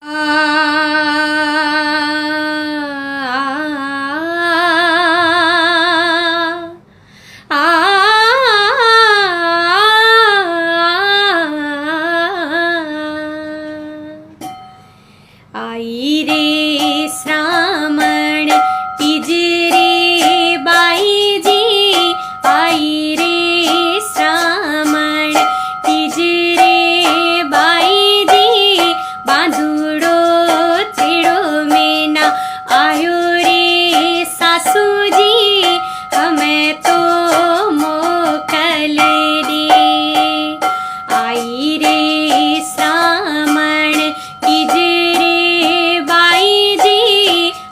आई रे श्रावण तीज रे बाई जी, आई रे श्रावण तीज रे बाई जी, बांधुड़ो तेड़ो मेना आयो रे सासू जी, हमें तो मोकल रे। आई रे श्रावण तीज रे बाई जी,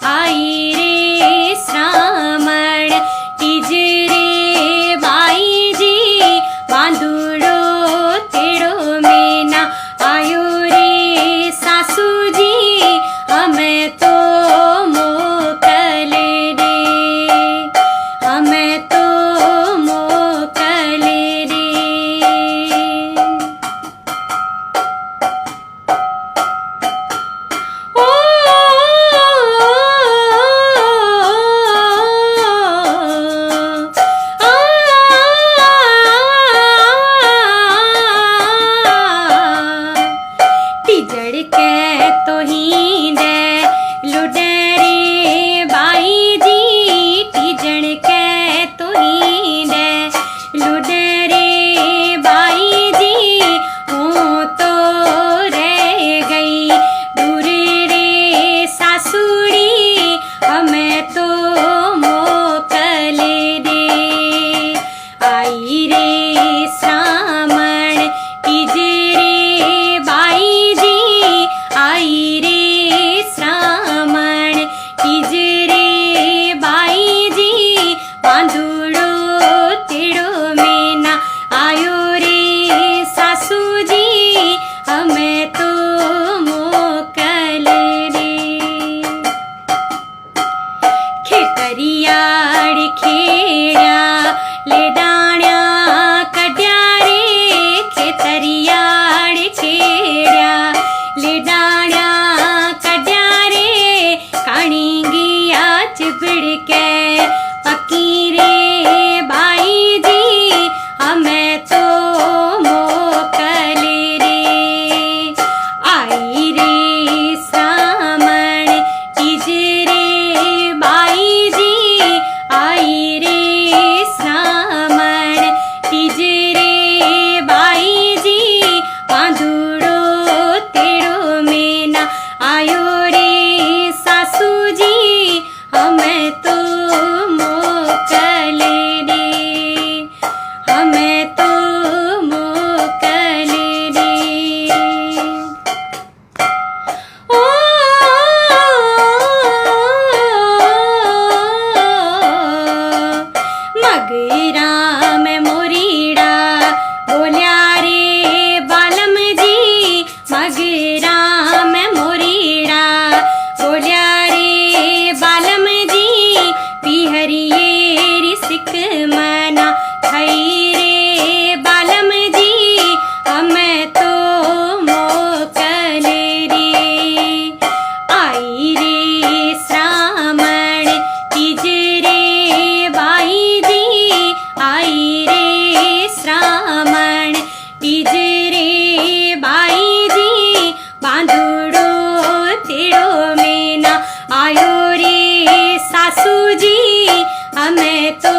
आई रे श्रावण तीज रे बाई जी, बांधुड़ो तेड़ो मेना आयो रे सासू जी, हमें तो मोकल रे, हमें तो मोकल रे। ओ तीजड़ के तो ही दे लुडेरे बाई जी, तीजड़ के तो ही दे लुडेरे बाई जी, हूँ तो रह गई दूर रे सासुड़ी, हमें तो मोकल रे। आई रे श्रावण तीज रे बाई जी, आई रे श्रावण तीज रे बाई जी, बांधुड़ो तेड़ो मेना आयो रे सासू जी, हमें तो मोकल रे। खेतरियाड़ खेड़ा ले डाण्या कड्या रे, खेतरियाड़ खेड़ा ले डाण्या कड्या रे, काणिंगिया चिबड़ के पकी रे बाई जी, हमें तो मोकल रे। आई रे श्रावण तीज रे बाई जी, आई रे श्रावण तीज रे बाई जी, बांधुड़ो तेड़ो मेना आयो रे सासू जी, हमें तो मोकल रे, हमें तो मोकल रे। ओ मगरा में मोरीड़ा बोल्या रे बालम जी, मगरा में मोरीड़ा बोल्या रे बालम जी, पिहरिये रिसिक मना थई रे बालम जी, हमें तो मोकल रे। आई रे श्रावण तीज रे बाई जी, आई रे श्रावण तीज रे बाई जी, बांधुड़ो तेड़ो मेना आयो रे सासू जी, हमें तो